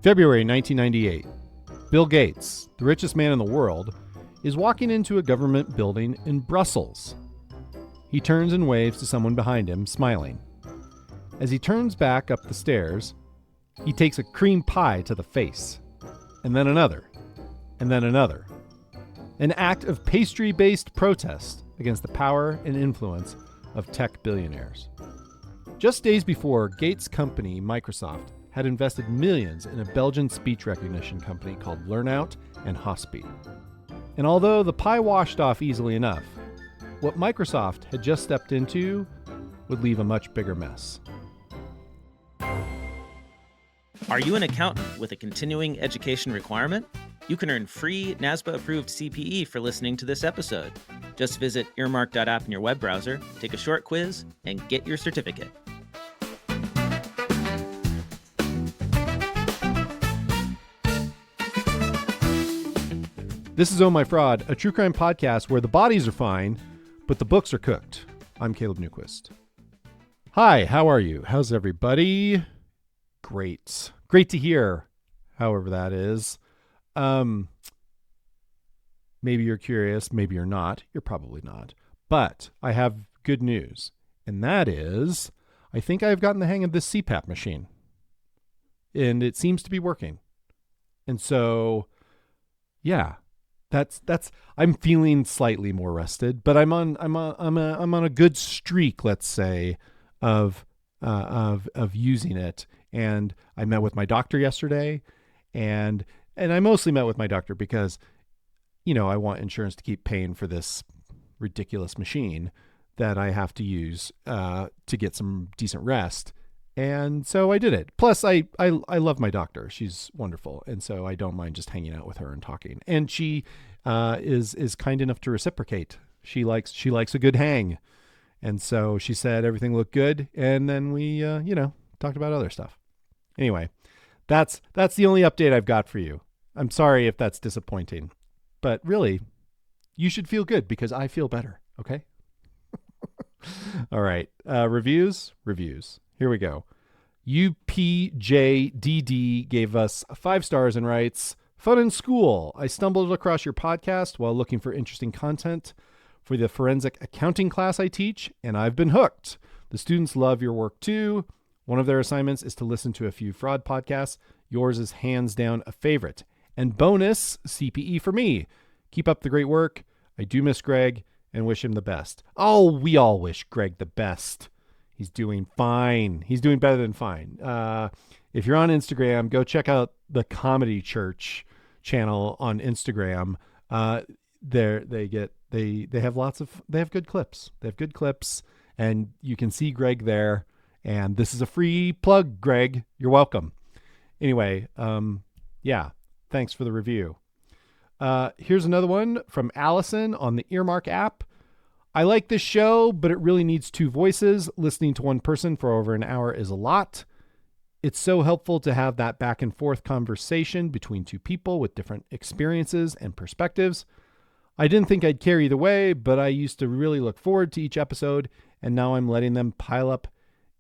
February 1998. Bill Gates, the richest man in the world, is walking into a government building in Brussels. He turns and waves to someone behind him, smiling. As he turns back up the stairs, he takes a cream pie to the face, and then another, and then another. An act of pastry-based protest against the power and influence of tech billionaires. Just days before, Gates' company, Microsoft, had invested millions in a Belgian speech recognition company called Lernout and Hauspie. And although the pie washed off easily enough, what Microsoft had just stepped into would leave a much bigger mess. Are you an accountant with a continuing education requirement? You can earn free NASBA-approved CPE for listening to this episode. Just visit earmark.app in your web browser, take a short quiz, and get your certificate. This is Oh My Fraud, a true crime podcast where the bodies are fine, but the books are cooked. I'm Caleb Newquist. Hi, how are you? How's everybody? Great. Great to hear, however that is. Maybe you're curious, maybe you're not. You're probably not. But I have good news, and that is I think I've gotten the hang of this CPAP machine, and it seems to be working. And so, yeah. That's I'm feeling slightly more rested, but I'm on a good streak, let's say, of using it. And I met with my doctor yesterday, and I mostly met with my doctor because, you know, I want insurance to keep paying for this ridiculous machine that I have to use to get some decent rest. And so I did it. Plus, I love my doctor. She's wonderful. And so I don't mind just hanging out with her and talking. And she is kind enough to reciprocate. She likes a good hang. And so she said everything looked good. And then we, talked about other stuff. Anyway, that's the only update I've got for you. I'm sorry if that's disappointing. But really, you should feel good because I feel better. Okay? All right. Reviews. Here we go. UPJDD gave us 5 stars and writes, fun in school. I stumbled across your podcast while looking for interesting content for the forensic accounting class I teach, and I've been hooked. The students love your work too. One of their assignments is to listen to a few fraud podcasts. Yours is hands down a favorite. And bonus, CPE for me. Keep up the great work. I do miss Greg and wish him the best. Oh, we all wish Greg the best. He's doing fine. He's doing better than fine. If you're on Instagram, go check out the Comedy Church channel on Instagram. They have good clips. They have good clips, and you can see Greg there. And this is a free plug, Greg. You're welcome. Anyway, thanks for the review. Here's another one from Allison on the Earmark app. I like this show, but it really needs 2 voices. Listening to one person for over an hour is a lot. It's so helpful to have that back and forth conversation between 2 people with different experiences and perspectives. I didn't think I'd care either way, but I used to really look forward to each episode, and now I'm letting them pile up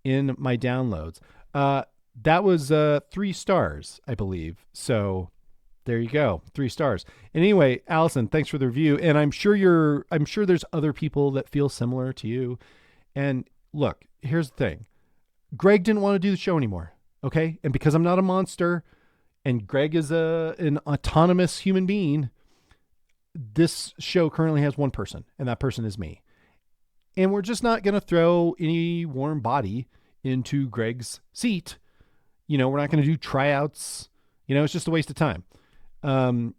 in my downloads. That was 3 stars, I believe. So there you go. 3 stars. And anyway, Allison, thanks for the review. And I'm sure there's other people that feel similar to you. And look, here's the thing. Greg didn't want to do the show anymore. Okay. And because I'm not a monster and Greg is an autonomous human being, this show currently has one person, and that person is me. And we're just not going to throw any warm body into Greg's seat. You know, we're not going to do tryouts. You know, it's just a waste of time. And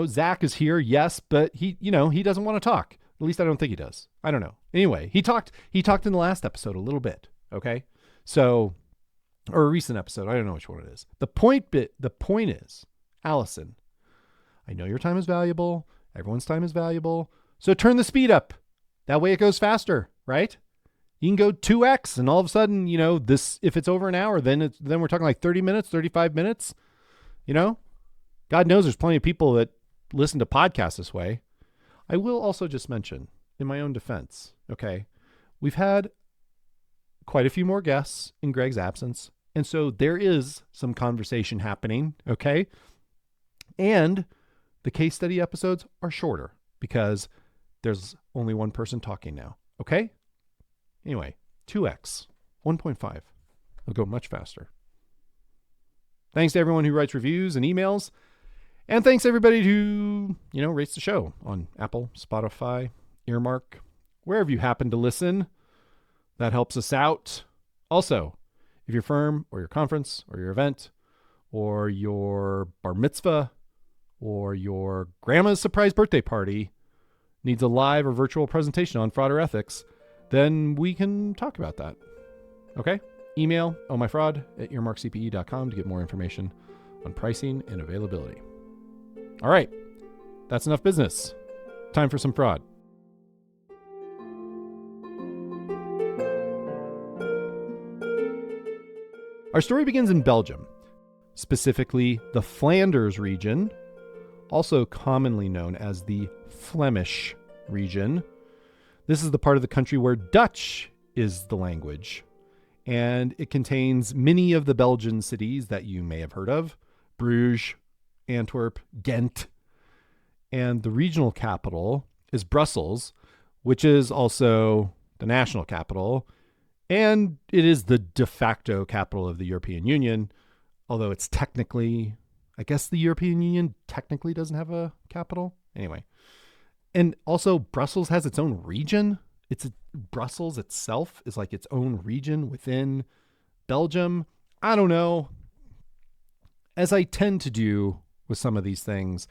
Zach is here. Yes. But he doesn't want to talk. At least I don't think he does. I don't know. Anyway, he talked in the last episode a little bit. Okay. So, or a recent episode. I don't know which one it is. The point is, Allison, I know your time is valuable. Everyone's time is valuable. So turn the speed up. That way it goes faster, right? You can go 2x and all of a sudden, if it's over an hour, then we're talking like 30 minutes, 35 minutes, God knows there's plenty of people that listen to podcasts this way. I will also just mention in my own defense, okay, we've had quite a few more guests in Greg's absence. And so there is some conversation happening, okay? And the case study episodes are shorter because there's only one person talking now, okay? Anyway, 2x, 1.5. It'll go much faster. Thanks to everyone who writes reviews and emails. And thanks everybody who, rates the show on Apple, Spotify, Earmark, wherever you happen to listen. That helps us out. Also, if your firm or your conference or your event or your bar mitzvah or your grandma's surprise birthday party needs a live or virtual presentation on fraud or ethics, then we can talk about that. Okay? Email ohmyfraud@earmarkcpe.com to get more information on pricing and availability. All right. That's enough business. Time for some fraud. Our story begins in Belgium, specifically the Flanders region, also commonly known as the Flemish region. This is the part of the country where Dutch is the language, and it contains many of the Belgian cities that you may have heard of: Bruges, Antwerp, Ghent, and the regional capital is Brussels, which is also the national capital. And it is the de facto capital of the European Union, although it's technically, I guess the European Union technically doesn't have a capital. Anyway. And also Brussels has its own region. Brussels itself is like its own region within Belgium. I don't know. As I tend to do with some of these things,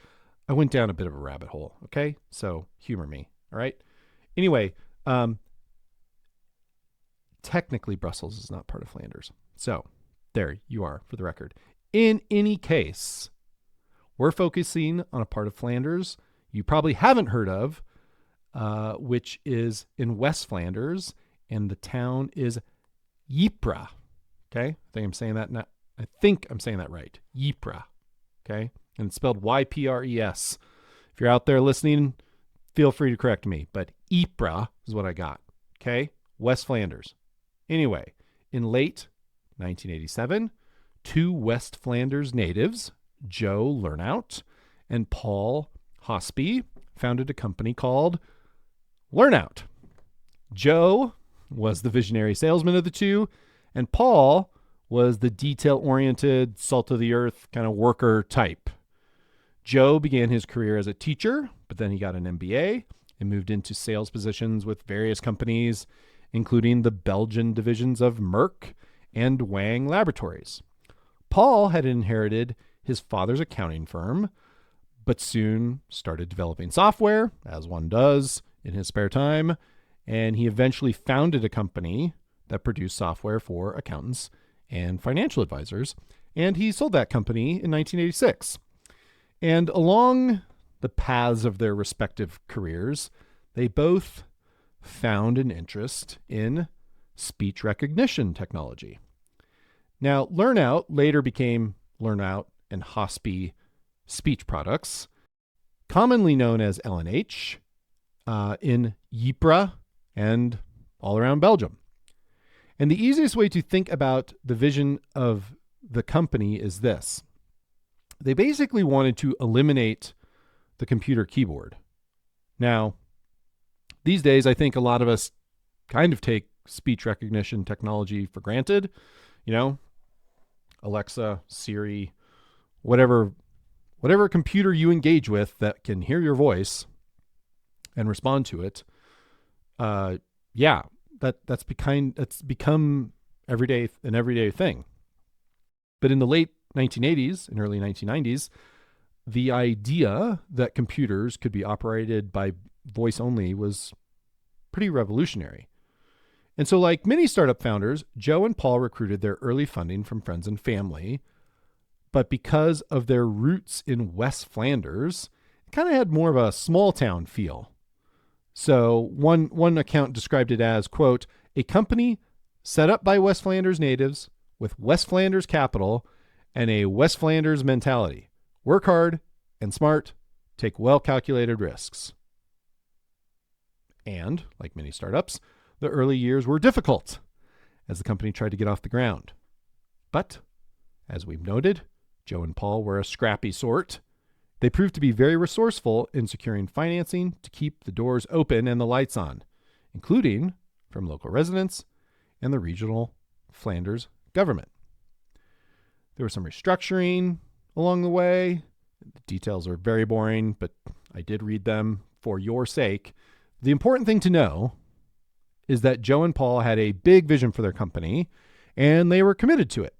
I went down a bit of a rabbit hole. Okay. So humor me. All right. Anyway, technically, Brussels is not part of Flanders. So there you are for the record. In any case, we're focusing on a part of Flanders you probably haven't heard of, which is in West Flanders, and the town is Ypres. Okay, I think I'm saying that right. Ypres. Okay, and it's spelled Ypres. If you're out there listening, feel free to correct me, but Ypres is what I got. Okay, West Flanders. Anyway, in late 1987, two West Flanders natives, Joe Lernout and Paul Hauspie, founded a company called Lernout. Joe was the visionary salesman of the two, and Paul was the detail-oriented, salt-of-the-earth kind of worker type. Joe began his career as a teacher, but then he got an MBA and moved into sales positions with various companies, including the Belgian divisions of Merck and Wang Laboratories. Paul had inherited his father's accounting firm, but soon started developing software, as one does in his spare time, and he eventually founded a company that produced software for accountants and financial advisors, and he sold that company in 1986. And along the paths of their respective careers, they both found an interest in speech recognition technology. Now, Lernout later became Lernout and Hauspie Speech Products, commonly known as L&H, in Ypres and all around Belgium. And the easiest way to think about the vision of the company is this. They basically wanted to eliminate the computer keyboard. Now, these days, I think a lot of us kind of take speech recognition technology for granted. Alexa, Siri, whatever computer you engage with that can hear your voice and respond to it. That's become an everyday thing. But in the late 1980s and early 1990s, the idea that computers could be operated by voice only was pretty revolutionary. And so, like many startup founders, Joe and Paul recruited their early funding from friends and family. But because of their roots in West Flanders, it kind of had more of a small town feel. So one account described it as, quote, a company set up by West Flanders natives with West Flanders capital and a West Flanders mentality. Work hard and smart, take well-calculated risks. And, like many startups, the early years were difficult as the company tried to get off the ground. But, as we've noted, Joe and Paul were a scrappy sort. They proved to be very resourceful in securing financing to keep the doors open and the lights on, including from local residents and the regional Flanders government. There was some restructuring along the way. The details are very boring, but I did read them for your sake. The important thing to know is that Joe and Paul had a big vision for their company, and they were committed to it.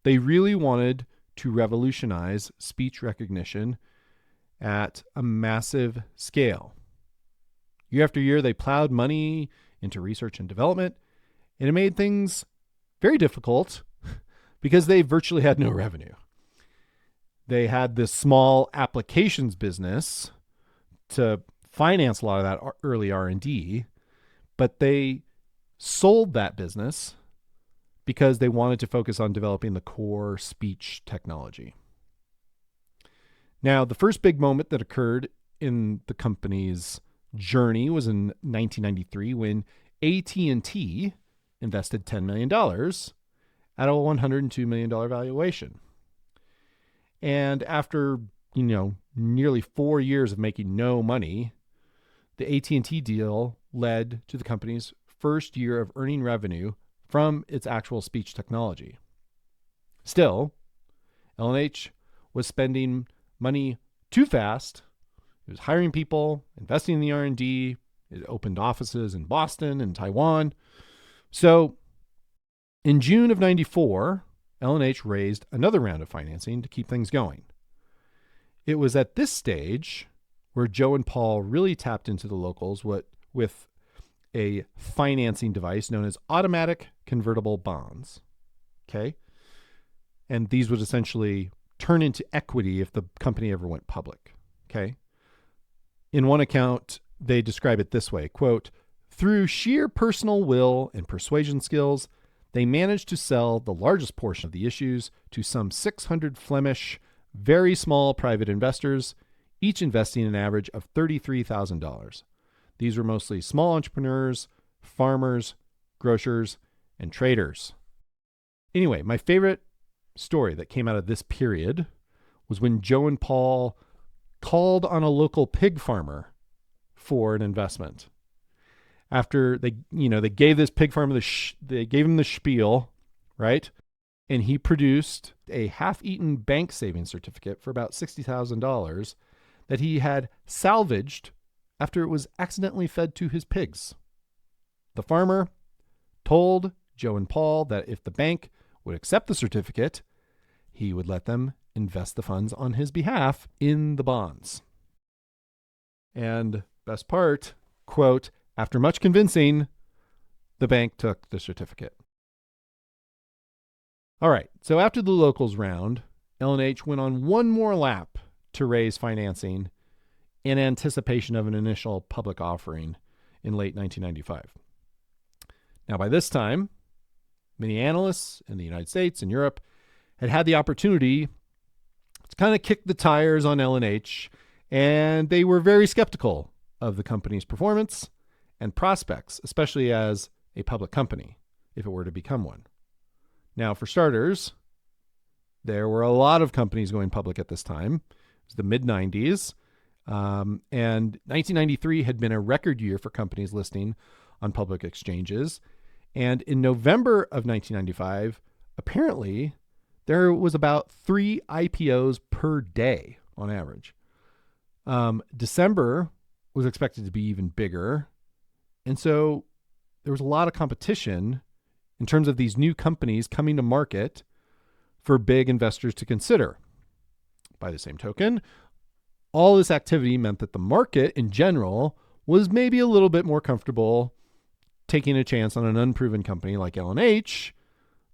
They really wanted to revolutionize speech recognition at a massive scale. Year after year, they plowed money into research and development, and it made things very difficult because they virtually had no revenue. They had this small applications business to finance a lot of that early R&D, but they sold that business because they wanted to focus on developing the core speech technology. Now, the first big moment that occurred in the company's journey was in 1993 when AT&T invested $10 million at a $102 million valuation. And after, nearly 4 years of making no money, the AT&T deal led to the company's first year of earning revenue from its actual speech technology. Still, L&H was spending money too fast. It was hiring people, investing in the R&D. It opened offices in Boston and Taiwan. So in June of 94, L&H raised another round of financing to keep things going. It was at this stage where Joe and Paul really tapped into the locals with a financing device known as automatic convertible bonds. Okay? And these would essentially turn into equity if the company ever went public. Okay? In one account, they describe it this way, quote, "Through sheer personal will and persuasion skills, they managed to sell the largest portion of the issues to some 600 Flemish, very small private investors, each investing an average of $33,000. These were mostly small entrepreneurs, farmers, grocers, and traders." Anyway, my favorite story that came out of this period was when Joe and Paul called on a local pig farmer for an investment. After they gave this pig farmer they gave him the spiel, right? And he produced a half-eaten bank savings certificate for about $60,000 that he had salvaged after it was accidentally fed to his pigs. The farmer told Joe and Paul that if the bank would accept the certificate, he would let them invest the funds on his behalf in the bonds. And best part, quote, "After much convincing, the bank took the certificate." All right, so after the locals round, L&H went on one more lap to raise financing in anticipation of an initial public offering in late 1995. Now, by this time, many analysts in the United States and Europe had had the opportunity to kind of kick the tires on L&H, and they were very skeptical of the company's performance and prospects, especially as a public company, if it were to become one. Now, for starters, there were a lot of companies going public at this time. It was the mid-90s, and 1993 had been a record year for companies listing on public exchanges. And in November of 1995, apparently, there was about 3 IPOs per day on average. December was expected to be even bigger. And so there was a lot of competition in terms of these new companies coming to market for big investors to consider. By the same token, all this activity meant that the market in general was maybe a little bit more comfortable taking a chance on an unproven company like L&H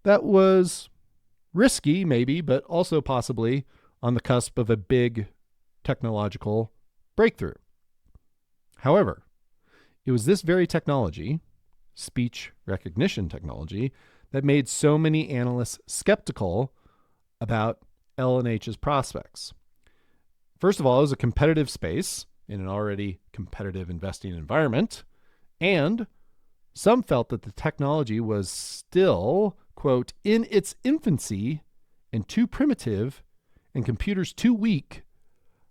that was risky maybe, but also possibly on the cusp of a big technological breakthrough. However, it was this very technology, speech recognition technology, that made so many analysts skeptical about L&H's prospects. First of all, it was a competitive space in an already competitive investing environment, and some felt that the technology was still, quote, in its infancy and too primitive and computers too weak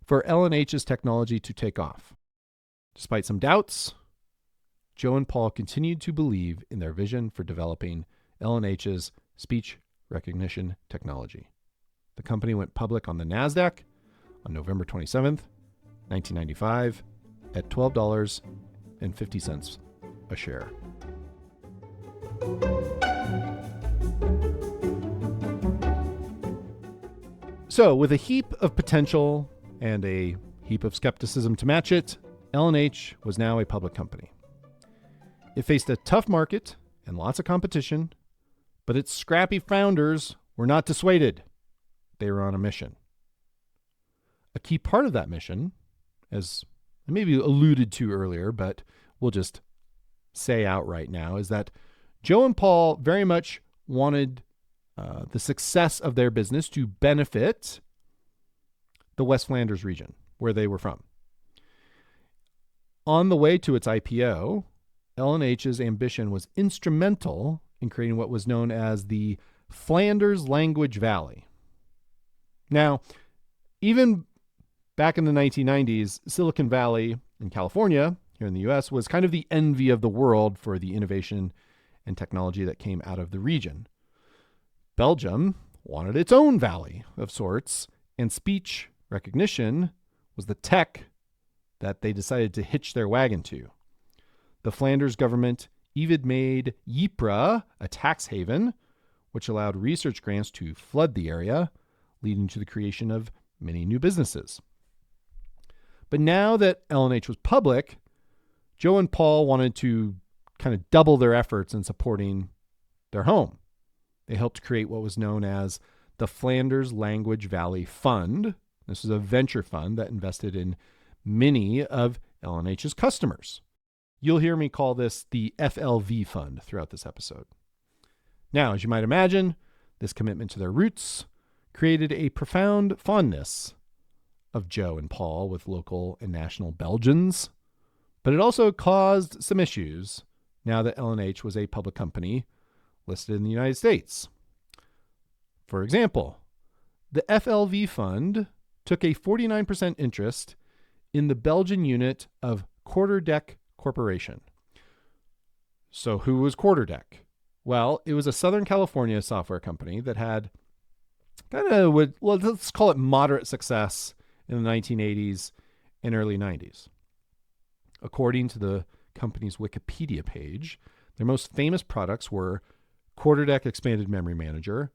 for L&H's technology to take off. Despite some doubts, Joe and Paul continued to believe in their vision for developing L&H's speech recognition technology. The company went public on the NASDAQ on November 27th, 1995 at $12.50 a share. So, with a heap of potential and a heap of skepticism to match it, L&H was now a public company. It faced a tough market and lots of competition, but its scrappy founders were not dissuaded. They were on a mission. A key part of that mission, as I maybe alluded to earlier, but we'll just say outright now, is that Joe and Paul very much wanted the success of their business to benefit the West Flanders region, where they were from. On the way to its IPO, L&H's ambition was instrumental in creating what was known as the Flanders Language Valley. Now, even back in the 1990s, Silicon Valley in California, here in the US, was kind of the envy of the world for the innovation and technology that came out of the region. Belgium wanted its own valley of sorts, and speech recognition was the tech that they decided to hitch their wagon to. The Flanders government even made Ypres a tax haven, which allowed research grants to flood the area, leading to the creation of many new businesses. But now that L&H was public, Joe and Paul wanted to kind of double their efforts in supporting their home. They helped create what was known as the Flanders Language Valley Fund. This is a venture fund that invested in many of L&H's customers. You'll hear me call this the FLV Fund throughout this episode. Now, as you might imagine, this commitment to their roots created a profound fondness of Joe and Paul with local and national Belgians, but it also caused some issues now that L&H was a public company listed in the United States. For example, the FLV Fund took a 49% interest in the Belgian unit of Quarterdeck Corporation. So who was Quarterdeck? Well, it was a Southern California software company that had let's call it moderate success in the 1980s and early 90s. According to the company's Wikipedia page, their most famous products were Quarterdeck Expanded Memory Manager,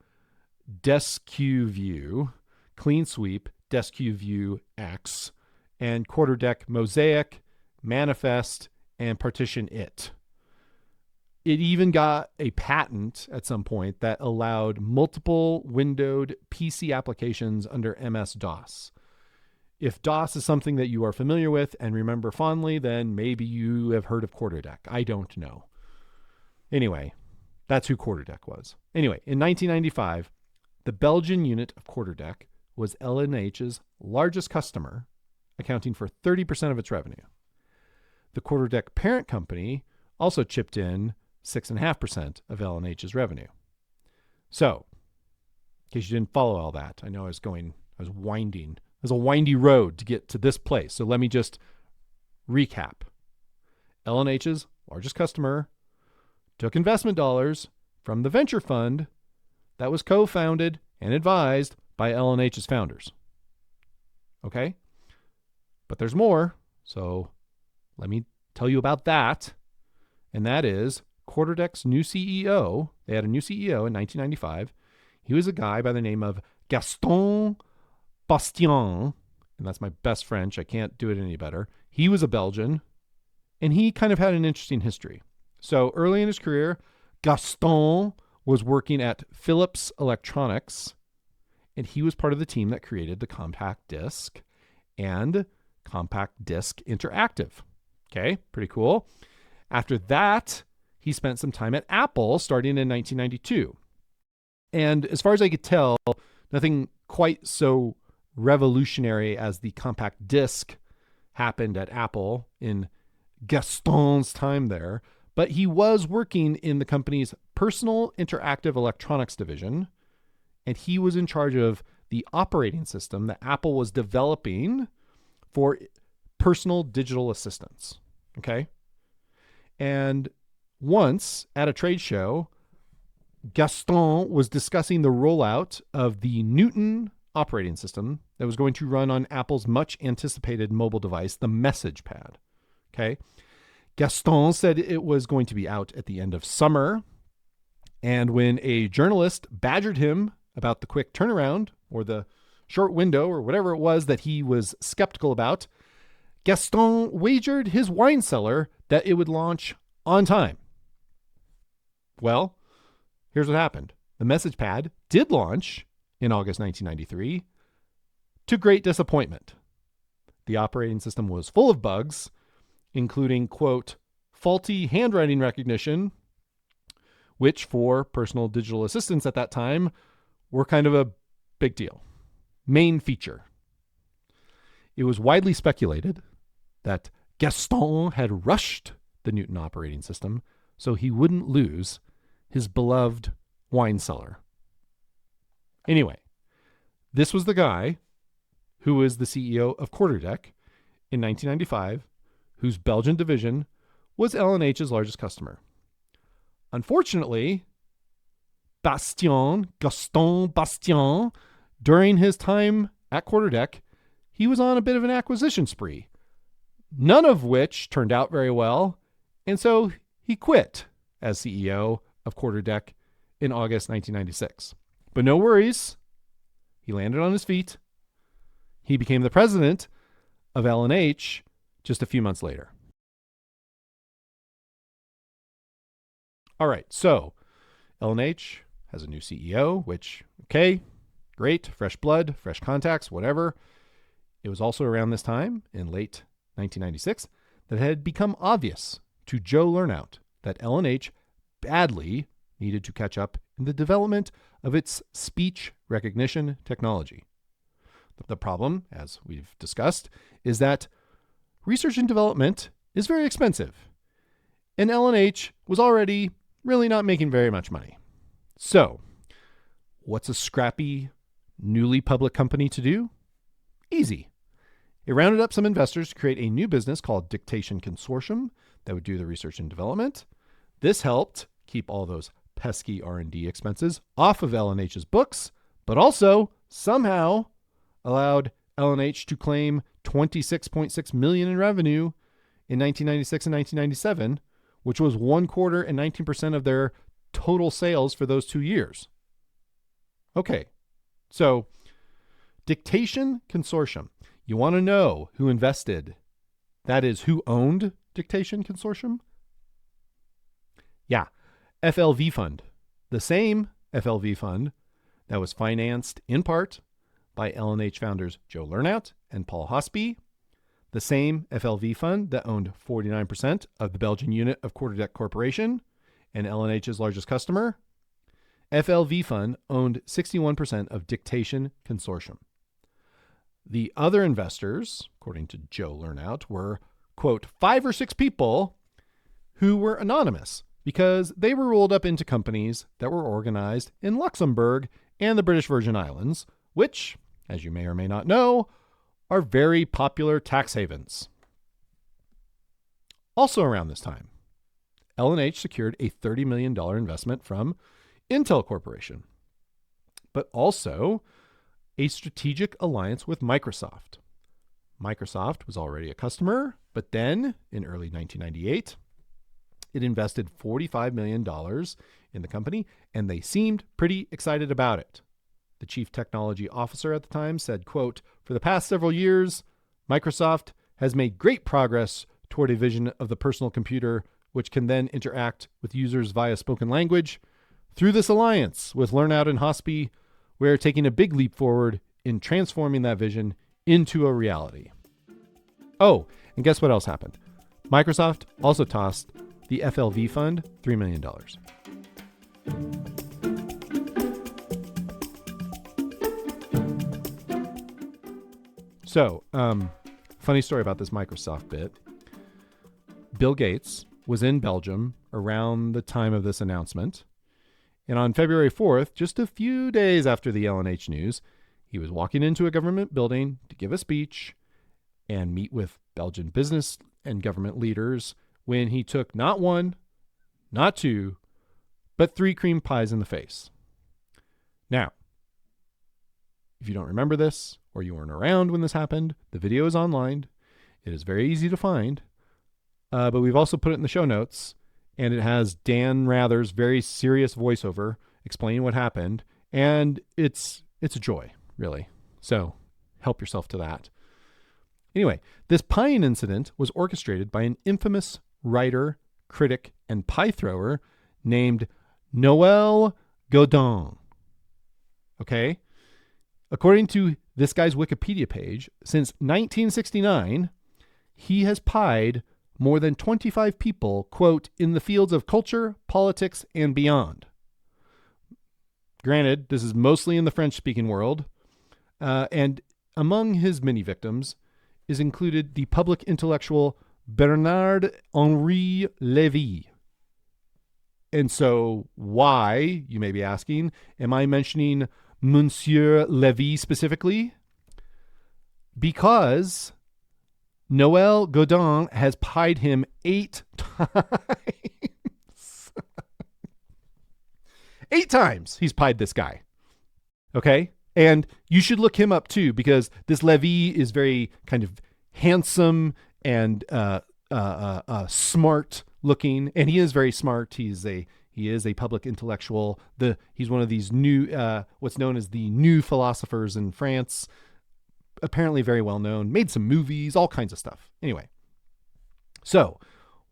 DeskQ View, Clean Sweep, DeskQ View X, and Quarterdeck Mosaic, Manifest, and Partition It. It even got a patent at some point that allowed multiple windowed PC applications under MS-DOS. If DOS is something that you are familiar with and remember fondly, then maybe you have heard of Quarterdeck. I don't know. Anyway, that's who Quarterdeck was. Anyway, in 1995, the Belgian unit of Quarterdeck was L&H's largest customer, accounting for 30% of its revenue. The Quarterdeck parent company also chipped in 6.5% of L&H's revenue. So, in case you didn't follow all that, I know I was winding. There's a windy road to get to this place. So let me just recap. L&H's largest customer took investment dollars from the venture fund that was co-founded and advised by L&H's founders. Okay? But there's more. So let me tell you about that. And that is Quarterdeck's new CEO. They had a new CEO in 1995. He was a guy by the name of Gaston Bastiaens, and that's my best French. I can't do it any better. He was a Belgian, and he kind of had an interesting history. So early in his career, Gaston was working at Philips Electronics, and he was part of the team that created the compact disc and compact disc interactive. Okay, pretty cool. After that, he spent some time at Apple starting in 1992. And as far as I could tell, nothing quite so revolutionary as the compact disc happened at Apple in Gaston's time there, but he was working in the company's Personal Interactive Electronics Division, and he was in charge of the operating system that Apple was developing for personal digital assistants. Okay? And once at a trade show, Gaston was discussing the rollout of the Newton operating system that was going to run on Apple's much anticipated mobile device, the Message Pad. Okay. Gaston said it was going to be out at the end of summer. And when a journalist badgered him about the quick turnaround or the short window or whatever it was that he was skeptical about, Gaston wagered his wine cellar that it would launch on time. Well, here's what happened. The Message Pad did launch in August 1993, to great disappointment. The operating system was full of bugs, including, quote, faulty handwriting recognition, which for personal digital assistants at that time were kind of a big deal. Main feature. It was widely speculated that Gaston had rushed the Newton operating system so he wouldn't lose his beloved wine cellar. Anyway, this was the guy who was the CEO of Quarterdeck in 1995, whose Belgian division was L&H's largest customer. Unfortunately, Gaston Bastiaens, during his time at Quarterdeck, he was on a bit of an acquisition spree, none of which turned out very well, and so he quit as CEO of Quarterdeck in August 1996. But no worries, he landed on his feet. He became the president of L&H just a few months later. All right, so L&H has a new CEO, which, okay, great, fresh blood, fresh contacts, whatever. It was also around this time, in late 1996, that it had become obvious to Joe Lernout that L&H badly needed to catch up in the development of its speech recognition technology. The problem, as we've discussed, is that research and development is very expensive, and L&H was already really not making very much money. So, what's a scrappy, newly public company to do? Easy. It rounded up some investors to create a new business called Dictation Consortium that would do the research and development. This helped keep all those pesky R&D expenses off of L&H's books, but also somehow allowed L&H to claim $26.6 million in revenue in 1996 and 1997, which was 1/4 and 19% of their total sales for those 2 years. Okay, so Dictation Consortium. You want to know who invested? That is, who owned Dictation Consortium? Yeah, FLV Fund. The same FLV Fund that was financed in part by L&H founders Joe Lernout and Paul Hauspie. The same FLV Fund that owned 49% of the Belgian unit of Quarterdeck Corporation and L&H's largest customer. FLV Fund owned 61% of Dictation Consortium. The other investors, according to Joe Lernout, were, quote, 5 or 6 people who were anonymous because they were rolled up into companies that were organized in Luxembourg and the British Virgin Islands, which, as you may or may not know, are very popular tax havens. Also around this time, L&H secured a $30 million investment from Intel Corporation, but also a strategic alliance with Microsoft. Microsoft was already a customer, but then in early 1998, it invested $45 million in the company, and they seemed pretty excited about it. The chief technology officer at the time said, quote, "For the past several years, Microsoft has made great progress toward a vision of the personal computer which can then interact with users via spoken language. Through this alliance with Lernout and Hauspie, we're taking a big leap forward in transforming that vision into a reality." Oh, and guess what else happened? Microsoft also tossed the FLV Fund $3 million. So, funny story about this Microsoft bit. Bill Gates was in Belgium around the time of this announcement, And on February 4th, just a few days after the LNH news, he was walking into a government building to give a speech and meet with Belgian business and government leaders when he took not one, not two, but 3 cream pies in the face. Now, if you don't remember this or you weren't around when this happened, the video is online. It is very easy to find, but we've also put it in the show notes, and it has Dan Rather's very serious voiceover explaining what happened, and it's a joy, really. So help yourself to that. Anyway, this pieing incident was orchestrated by an infamous writer, critic, and pie thrower named Noël Godin. Okay? According to this guy's Wikipedia page, since 1969, he has pied more than 25 people, quote, in the fields of culture, politics, and beyond. Granted, this is mostly in the French-speaking world, and among his many victims is included the public intellectual Bernard-Henri Lévy. And so why, you may be asking, am I mentioning Monsieur Lévy specifically? Because Noël Godin has pied him 8 times. 8 times he's pied this guy. Okay? And you should look him up too, because this Lévy is very kind of handsome and smart looking, and he is very smart. He is a public intellectual. He's one of these new, what's known as the new philosophers in France. Apparently very well known. Made some movies, all kinds of stuff. Anyway, so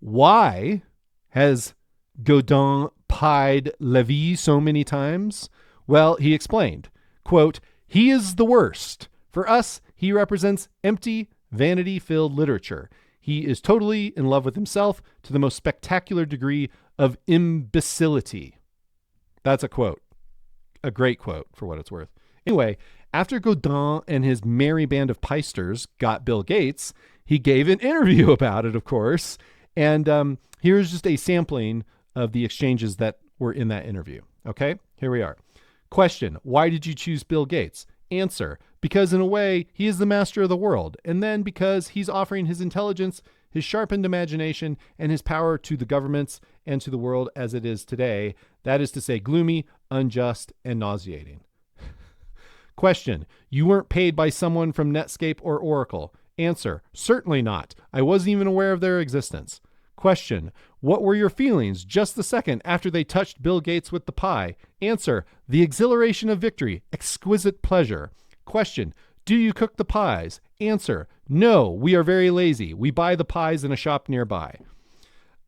why has Godin pied Lévy so many times? Well, he explained, quote, he is the worst. For us, he represents empty, vanity-filled literature. He is totally in love with himself to the most spectacular degree of imbecility. That's a quote. A great quote for what it's worth. Anyway, after Godin and his merry band of piesters got Bill Gates, he gave an interview about it, of course. And here's just a sampling of the exchanges that were in that interview. Okay, here we are. Question, why did you choose Bill Gates? Answer, because in a way, he is the master of the world. And then because he's offering his intelligence, his sharpened imagination, and his power to the governments and to the world as it is today. That is to say, gloomy, unjust, and nauseating. Question, you weren't paid by someone from Netscape or Oracle. Answer, certainly not. I wasn't even aware of their existence. Question, what were your feelings just the second after they touched Bill Gates with the pie? Answer, the exhilaration of victory, exquisite pleasure. Question, do you cook the pies? Answer, no, we are very lazy. We buy the pies in a shop nearby.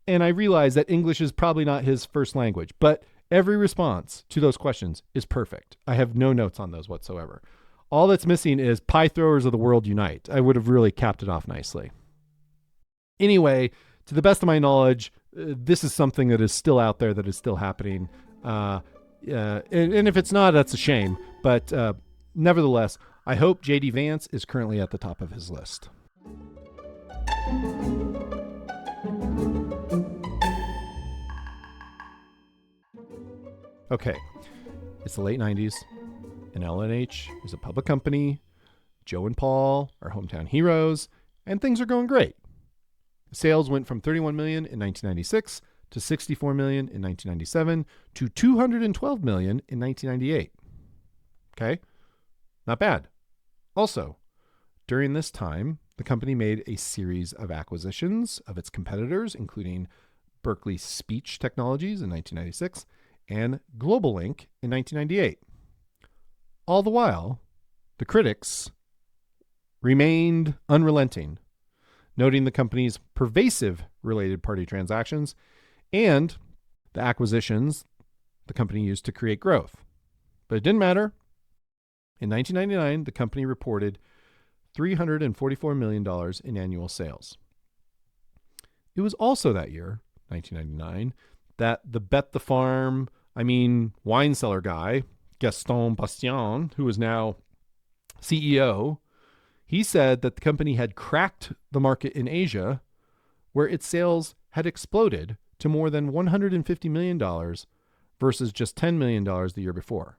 And I realize that English is probably not his first language, but every response to those questions is perfect. I have no notes on those whatsoever. All that's missing is pie throwers of the world unite. I would have really capped it off nicely. Anyway, to the best of my knowledge, this is something that is still out there, that is still happening. And if it's not, that's a shame. But nevertheless, I hope J.D. Vance is currently at the top of his list. Okay, it's the late 90s, and LNH is a public company. Joe and Paul are hometown heroes, and things are going great. Sales went from 31 million in 1996 to 64 million in 1997 to 212 million in 1998. Okay, not bad. Also, during this time, the company made a series of acquisitions of its competitors, including Berkeley Speech Technologies in 1996 and Global Link in 1998. All the while, the critics remained unrelenting, noting the company's pervasive related party transactions and the acquisitions the company used to create growth. But it didn't matter. In 1999, the company reported $344 million in annual sales. It was also that year, 1999, that the wine cellar guy, Gaston Bastiaens, who is now CEO, he said that the company had cracked the market in Asia, where its sales had exploded to more than $150 million versus just $10 million the year before.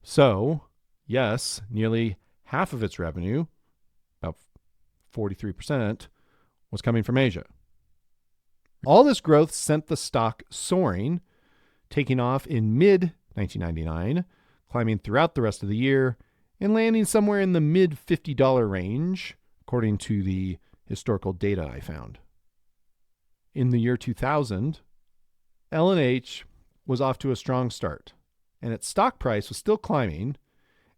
So, yes, nearly half of its revenue, about 43%, was coming from Asia. All this growth sent the stock soaring, taking off in mid-1999, climbing throughout the rest of the year, and landing somewhere in the mid-$50 range, according to the historical data I found. In the year 2000, L&H was off to a strong start, and its stock price was still climbing,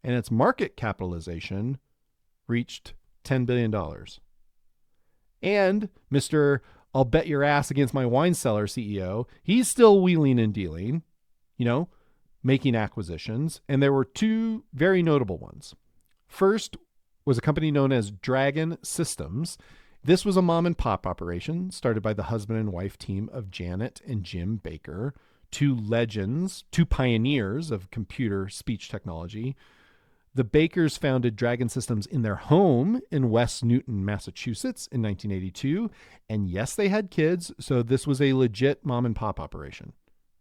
and its market capitalization reached $10 billion. And Mr. I'll bet your ass against my wine cellar CEO, he's still wheeling and dealing, making acquisitions, and there were two very notable ones. First was a company known as Dragon Systems. This was a mom and pop operation started by the husband and wife team of Janet and Jim Baker, two legends, two pioneers of computer speech technology. The Bakers founded Dragon Systems in their home in West Newton, Massachusetts in 1982. And yes, they had kids, so this was a legit mom and pop operation.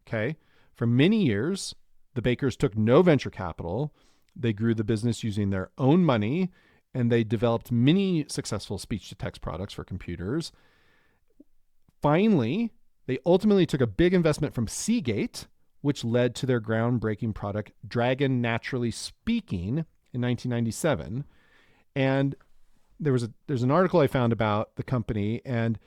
Okay. For many years, the Bakers took no venture capital. They grew the business using their own money, and they developed many successful speech-to-text products for computers. Finally, they ultimately took a big investment from Seagate, which led to their groundbreaking product, Dragon Naturally Speaking, in 1997. And there's an article I found about the company, and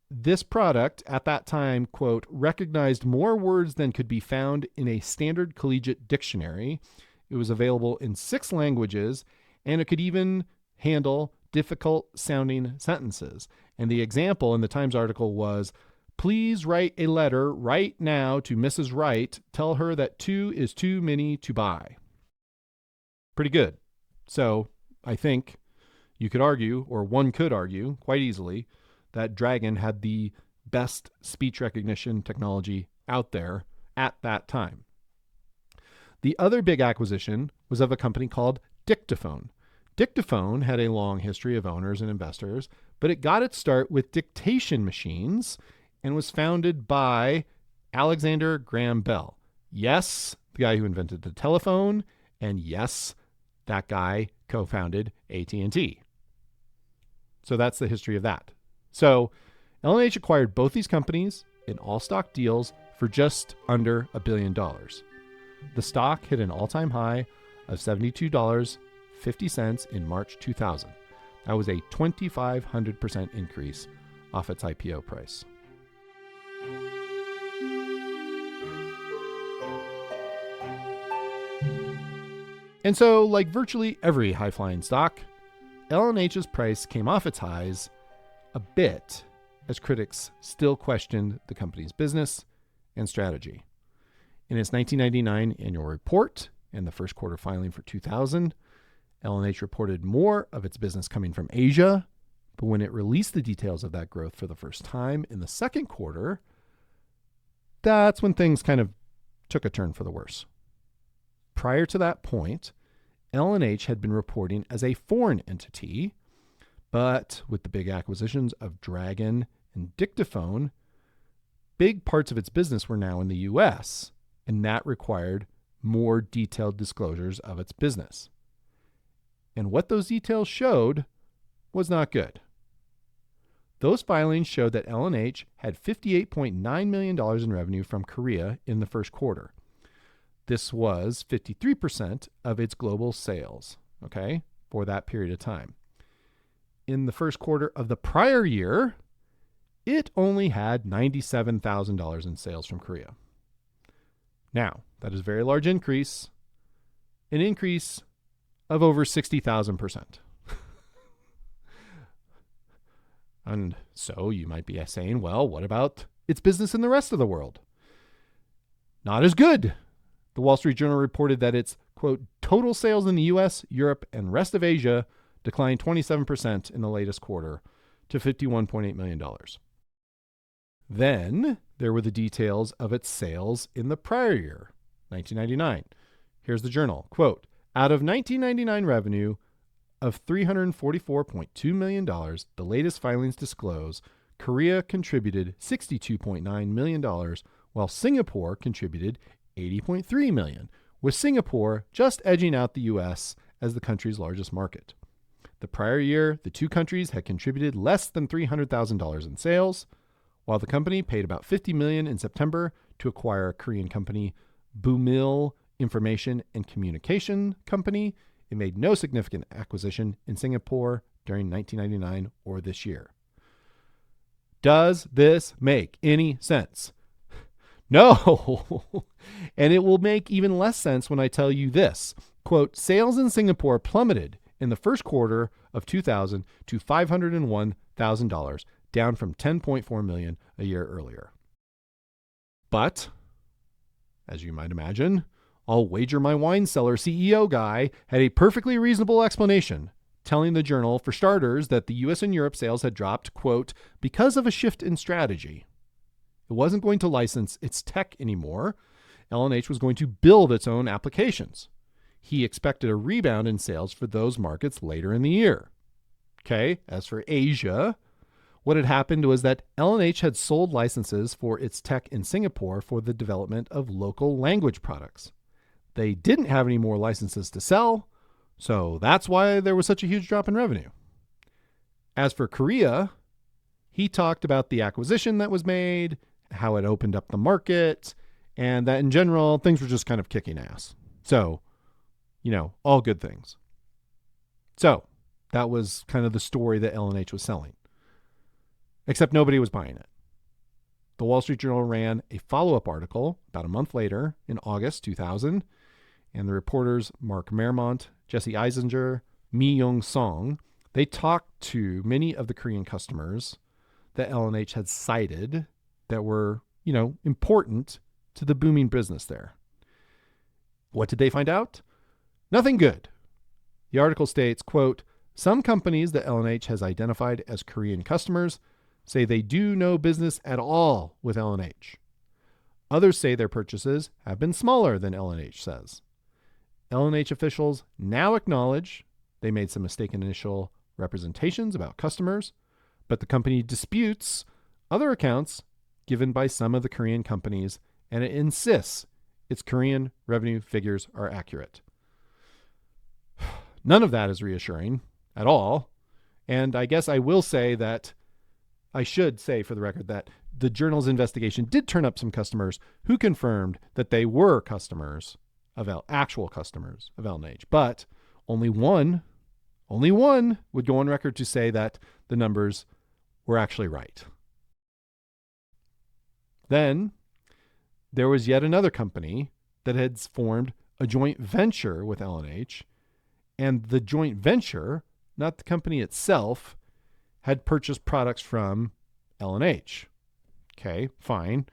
this product at that time, quote, recognized more words than could be found in a standard collegiate dictionary. It was available in 6 languages, and it could even handle difficult sounding sentences. And the example in the Times article was, please write a letter right now to Mrs. Wright. Tell her that 2 is too many to buy. Pretty good. So I think you could argue, or one could argue quite easily, that Dragon had the best speech recognition technology out there at that time. The other big acquisition was of a company called Dictaphone. Dictaphone had a long history of owners and investors, but it got its start with dictation machines and was founded by Alexander Graham Bell. Yes, the guy who invented the telephone, and yes, that guy co-founded AT&T. So that's the history of that. So L&H acquired both these companies in all-stock deals for just under $1 billion. The stock hit an all-time high of $72.50 in March 2000. That was a 2,500% increase off its IPO price. And so, like virtually every high-flying stock, L&H's price came off its highs a bit as critics still questioned the company's business and strategy. In its 1999 annual report and the first quarter filing for 2000, L&H reported more of its business coming from Asia, but when it released the details of that growth for the first time in the second quarter, that's when things kind of took a turn for the worse. Prior to that point, L&H had been reporting as a foreign entity, but with the big acquisitions of Dragon and Dictaphone, big parts of its business were now in the US, and that required more detailed disclosures of its business. And what those details showed was not good. Those filings showed that L&H had $58.9 million in revenue from Korea in the first quarter. This was 53% of its global sales, okay, for that period of time. In the first quarter of the prior year, it only had $97,000 in sales from Korea. Now, that is a very large increase, an increase of over 60,000%. And so you might be saying, well, what about its business in the rest of the world? Not as good. The Wall Street Journal reported that its, quote, total sales in the US, Europe, and rest of Asia declined 27% in the latest quarter to $51.8 million. Then there were the details of its sales in the prior year, 1999. Here's the journal, quote, out of 1999 revenue of $344.2 million, the latest filings disclose Korea contributed $62.9 million, while Singapore contributed $80.3 million, with Singapore just edging out the US as the country's largest market. The prior year, the two countries had contributed less than $300,000 in sales, while the company paid about $50 million in September to acquire a Korean company, Boomil Information and Communication Company. It made no significant acquisition in Singapore during 1999 or this year. Does this make any sense? No. And it will make even less sense when I tell you this. Quote, sales in Singapore plummeted in the first quarter of 2000 to $501,000, down from $10.4 million a year earlier. But, as you might imagine, I'll wager my wine cellar CEO guy had a perfectly reasonable explanation, telling the Journal, for starters, that the US and Europe sales had dropped, quote, because of a shift in strategy. It wasn't going to license its tech anymore. L&H was going to build its own applications. He expected a rebound in sales for those markets later in the year. Okay, as for Asia, what had happened was that L&H had sold licenses for its tech in Singapore for the development of local language products. They didn't have any more licenses to sell, so that's why there was such a huge drop in revenue. As for Korea, he talked about the acquisition that was made, how it opened up the market, and that in general, things were just kind of kicking ass. So, all good things. So that was kind of the story that L&H was selling. Except nobody was buying it. The Wall Street Journal ran a follow-up article about a month later in August 2000, and the reporters Mark Mermont, Jesse Eisinger, Mi Young Song, they talked to many of the Korean customers that L&H had cited that were, important to the booming business there. What did they find out? Nothing good. The article states, quote, some companies that L&H has identified as Korean customers say they do no business at all with L&H. Others say their purchases have been smaller than L&H says. L&H officials now acknowledge they made some mistaken initial representations about customers, but the company disputes other accounts given by some of the Korean companies, and it insists its Korean revenue figures are accurate. None of that is reassuring at all. And I guess I should say for the record that the Journal's investigation did turn up some customers who confirmed that they were actual customers of L&H, but only one would go on record to say that the numbers were actually right. Then there was yet another company that had formed a joint venture with L&H, and the joint venture, not the company itself, had purchased products from L&H. Okay, fine.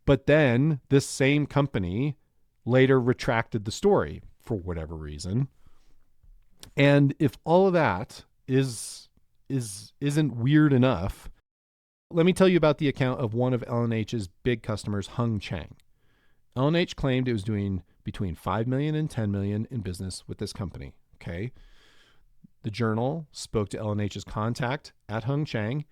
But then this same company later retracted the story for whatever reason. And if all of that isn't weird enough, let me tell you about the account of one of L&H's big customers, Hung Chang. L&H claimed it was doing between $5 million and $10 million in business with this company. Okay. The Journal spoke to L&H's contact at Hung Chang,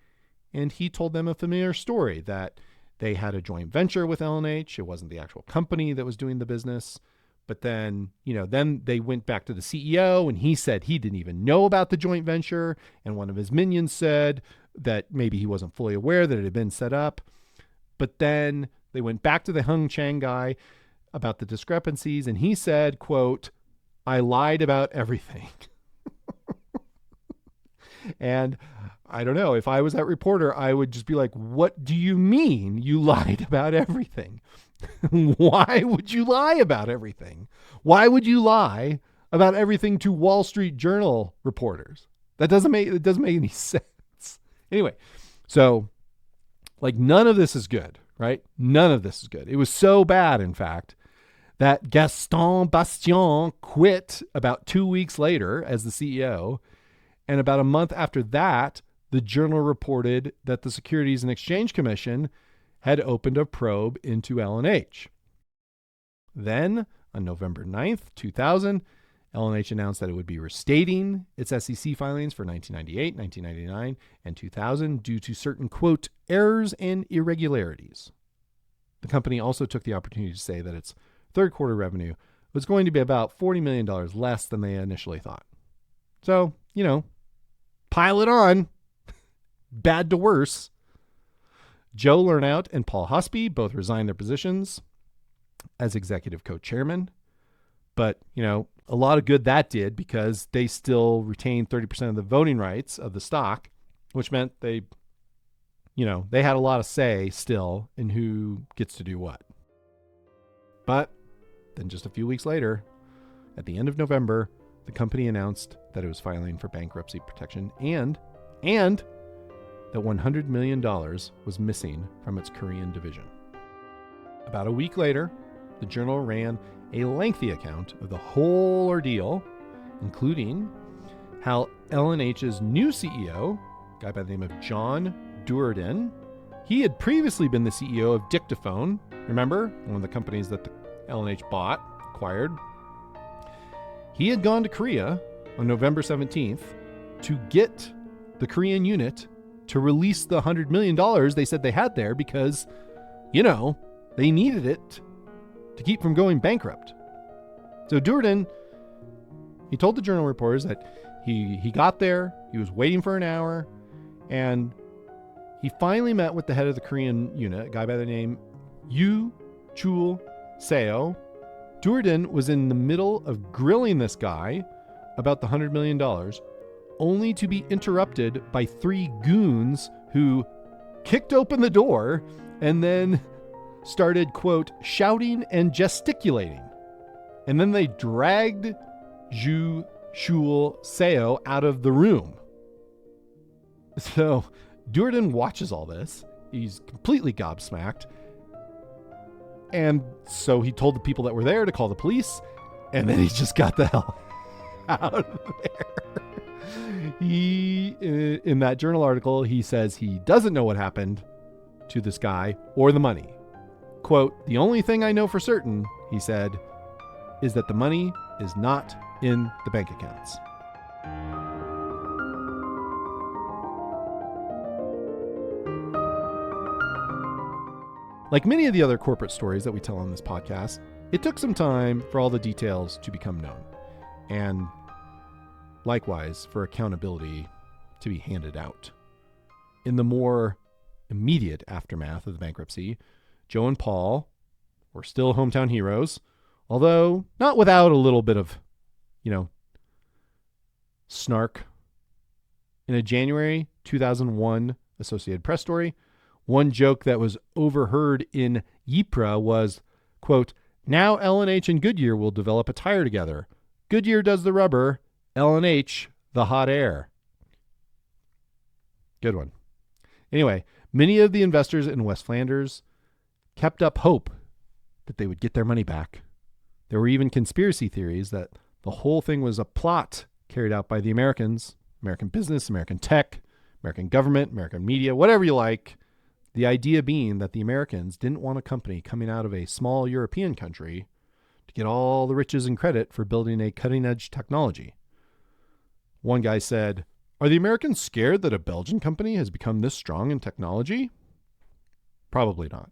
and he told them a familiar story that they had a joint venture with L&H. It wasn't the actual company that was doing the business. But then, then they went back to the CEO, and he said he didn't even know about the joint venture. And one of his minions said that maybe he wasn't fully aware that it had been set up. But then they went back to the Hung Chang guy about the discrepancies, and he said, quote, I lied about everything. And I don't know, if I was that reporter, I would just be like, what do you mean you lied about everything? Why would you lie about everything? Why would you lie about everything to Wall Street Journal reporters? It doesn't make any sense. Anyway, so none of this is good, right? None of this is good. It was so bad, in fact, that Gaston Bastiaens quit about 2 weeks later as the CEO. And about a month after that, the Journal reported that the Securities and Exchange Commission had opened a probe into L&H. Then, on November 9th, 2000, L&H announced that it would be restating its SEC filings for 1998, 1999, and 2000 due to certain, quote, errors and irregularities. The company also took the opportunity to say that its third quarter revenue was going to be about $40 million less than they initially thought. So, pile it on. Bad to worse. Joe Lernout and Paul Hauspie both resigned their positions as executive co-chairman. But, a lot of good that did, because they still retained 30% of the voting rights of the stock, which meant they had a lot of say still in who gets to do what. But then just a few weeks later, at the end of November, the company announced that it was filing for bankruptcy protection and that $100 million was missing from its Korean division. About a week later, the Journal ran a lengthy account of the whole ordeal, including how L&H's new CEO, a guy by the name of John Duerden, he had previously been the CEO of Dictaphone, remember? One of the companies that the L&H acquired. He had gone to Korea on November 17th to get the Korean unit to release the $100 million they said they had there because, they needed it to keep from going bankrupt. So Duerden, he told the Journal reporters that he got there, he was waiting for an hour, and he finally met with the head of the Korean unit, a guy by the name Yu Chul Seo. Duerden was in the middle of grilling this guy about the $100 million, only to be interrupted by three goons who kicked open the door and then started, quote, shouting and gesticulating. And then they dragged Zhu Shul Seo out of the room. So Duerden watches all this. He's completely gobsmacked. And so he told the people that were there to call the police, and then he just got the hell out of there. In that Journal article, he says he doesn't know what happened to this guy or the money. Quote, "The only thing I know for certain," he said, "is that the money is not in the bank accounts." Like many of the other corporate stories that we tell on this podcast, it took some time for all the details to become known, and likewise for accountability to be handed out. In the more immediate aftermath of the bankruptcy, Joe and Paul were still hometown heroes, although not without a little bit of, snark. In a January 2001 Associated Press story, one joke that was overheard in Ypres was, quote, "Now L&H and Goodyear will develop a tire together. Goodyear does the rubber, L&H the hot air." Good one. Anyway, many of the investors in West Flanders kept up hope that they would get their money back. There were even conspiracy theories that the whole thing was a plot carried out by the Americans, American business, American tech, American government, American media, whatever you like. The idea being that the Americans didn't want a company coming out of a small European country to get all the riches and credit for building a cutting-edge technology. One guy said, "Are the Americans scared that a Belgian company has become this strong in technology?" Probably not.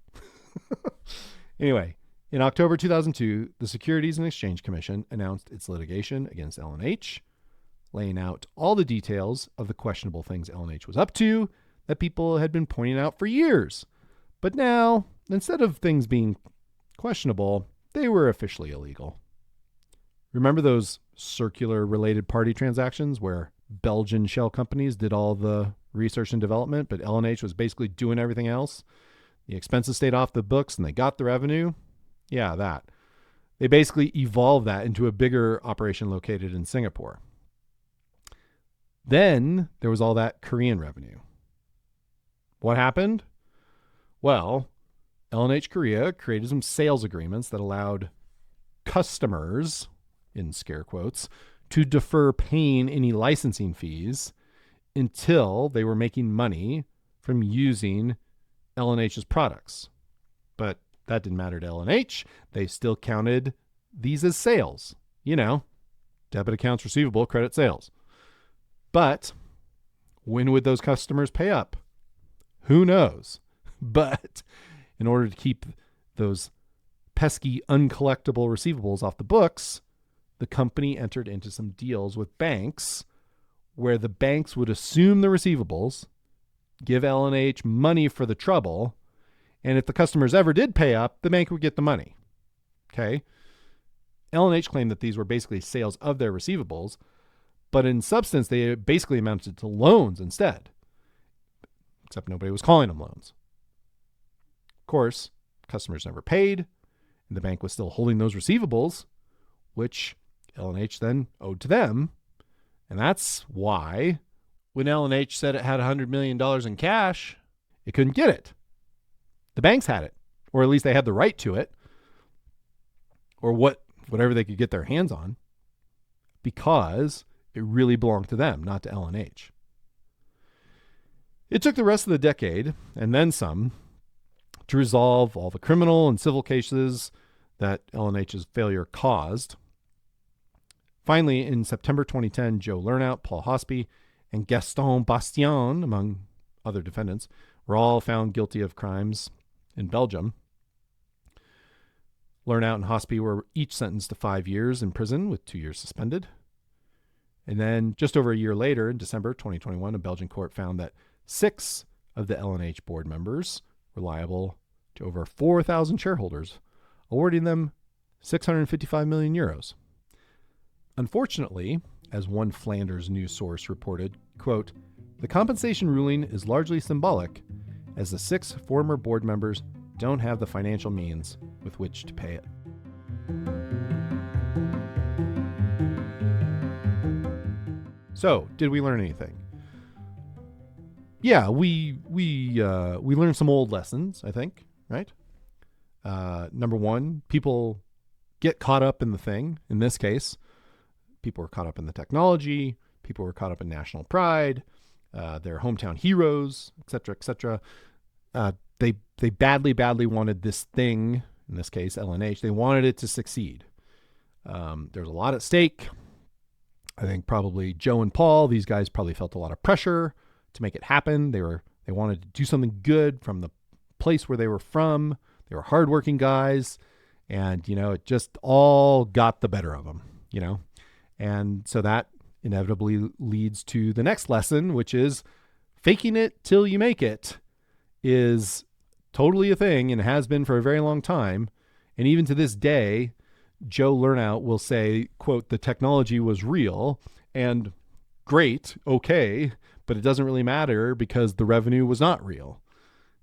Anyway, in October 2002, the Securities and Exchange Commission announced its litigation against L&H, laying out all the details of the questionable things L&H was up to that people had been pointing out for years. But now, instead of things being questionable, they were officially illegal. Remember those circular related party transactions where Belgian shell companies did all the research and development, but L&H was basically doing everything else? The expenses stayed off the books and they got the revenue? Yeah, that. They basically evolved that into a bigger operation located in Singapore. Then there was all that Korean revenue. What happened? Well, L&H Korea created some sales agreements that allowed customers, in scare quotes, to defer paying any licensing fees until they were making money from using L&H's products. But that didn't matter to L&H. They still counted these as sales. Debit accounts receivable, credit sales. But when would those customers pay up? Who knows? But in order to keep those pesky uncollectible receivables off the books, the company entered into some deals with banks where the banks would assume the receivables, give L&H money for the trouble, and if the customers ever did pay up, the bank would get the money. Okay? L&H claimed that these were basically sales of their receivables, but in substance, they basically amounted to loans instead, except nobody was calling them loans. Of course, customers never paid, and the bank was still holding those receivables, which L&H then owed to them. And that's why when L&H said it had $100 million in cash, it couldn't get it. The banks had it, or at least they had the right to it, or whatever they could get their hands on, because it really belonged to them, not to L&H. It took the rest of the decade, and then some, to resolve all the criminal and civil cases that L&H's failure caused. Finally, in September 2010, Joe Lernout, Paul Hauspie, and Gaston Bastiaens, among other defendants, were all found guilty of crimes in Belgium. Lernout and Hauspie were each sentenced to 5 years in prison with 2 years suspended. And then just over a year later, in December 2021, a Belgian court found that 6 of the L&H board members were liable to over 4,000 shareholders, awarding them 655 million euros. Unfortunately, as one Flanders news source reported, quote, "The compensation ruling is largely symbolic, as the 6 former board members don't have the financial means with which to pay it." So, did we learn anything? Yeah, we learned some old lessons, I think, right? Number one, people get caught up in the thing. In this case, people were caught up in the technology. People were caught up in national pride, their hometown heroes, etc., etc. They badly wanted this thing, in this case, L&H. They wanted it to succeed. There's a lot at stake. I think probably Joe and Paul, these guys probably felt a lot of pressure to make it happen. They wanted to do something good from the place where they were from. They were hardworking guys, and it just all got the better of them, and so that inevitably leads to the next lesson, which is faking it till you make it is totally a thing and has been for a very long time. And even to this day, Joe Lernout will say, quote, "The technology was real and great, okay, but it doesn't really matter because the revenue was not real."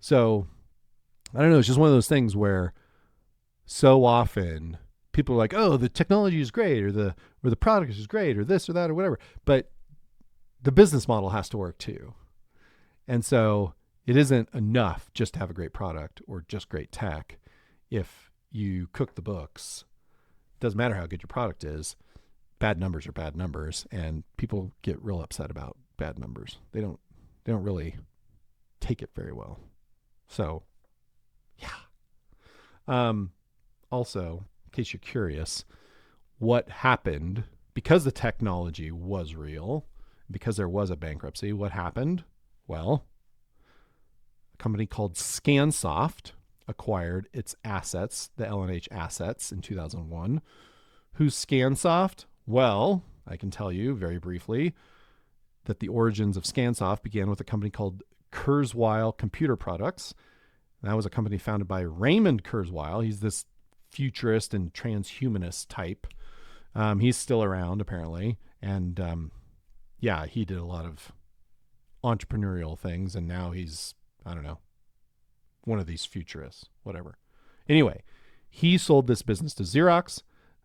So I don't know. It's just one of those things where so often people are like, "Oh, the technology is great," or the product is great, or this or that or whatever. But the business model has to work too. And so it isn't enough just to have a great product or just great tech. If you cook the books, it doesn't matter how good your product is. Bad numbers are bad numbers, and people get real upset about bad numbers. They don't really take it very well. So, yeah. Also, in case you're curious, what happened because the technology was real, because there was a bankruptcy, what happened? Well, a company called Scansoft acquired its assets, the L&H assets, in 2001. Who's Scansoft? Well, I can tell you very briefly that the origins of Scansoft began with a company called Kurzweil Computer Products. That was a company founded by Raymond Kurzweil. He's this futurist and transhumanist type. He's still around, apparently. And he did a lot of entrepreneurial things. And now he's, I don't know, one of these futurists, whatever. Anyway, he sold this business to Xerox.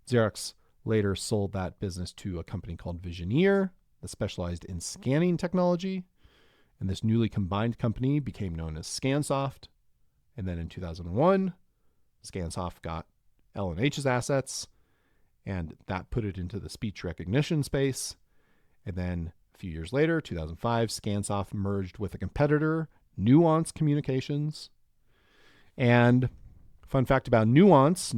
Xerox later sold that business to a company called Visioneer that specialized in scanning technology. And this newly combined company became known as Scansoft. And then in 2001, Scansoft got L&H's assets, and that put it into the speech recognition space. And then a few years later, 2005, Scansoft merged with a competitor, Nuance Communications. And fun fact about Nuance's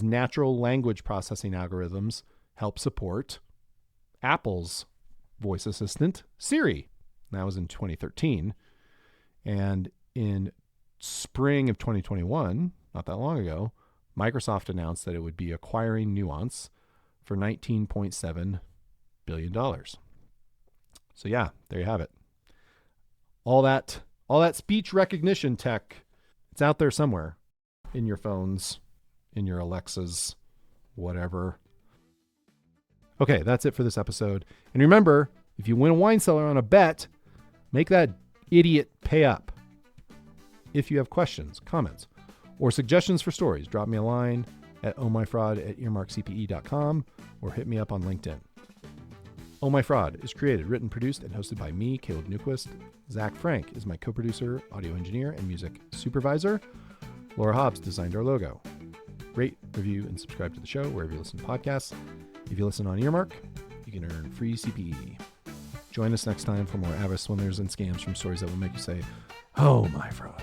natural language processing algorithms help support Apple's voice assistant, Siri. That was in 2013. And in spring of 2021, not that long ago, Microsoft announced that it would be acquiring Nuance for $19.7 billion. So yeah, there you have it. All that speech recognition tech, it's out there somewhere in your phones, in your Alexas, whatever. Okay, that's it for this episode. And remember, if you win a wine cellar on a bet, make that idiot pay up. If you have questions, comments, or suggestions for stories, drop me a line at ohmyfraud@earmarkcpe.com or hit me up on LinkedIn. Oh My Fraud is created, written, produced, and hosted by me, Caleb Newquist. Zach Frank is my co-producer, audio engineer, and music supervisor. Laura Hobbs designed our logo. Rate, review, and subscribe to the show wherever you listen to podcasts. If you listen on Earmark, you can earn free CPE. Join us next time for more avarice, swindlers, and scams from stories that will make you say, "Oh, my fraud."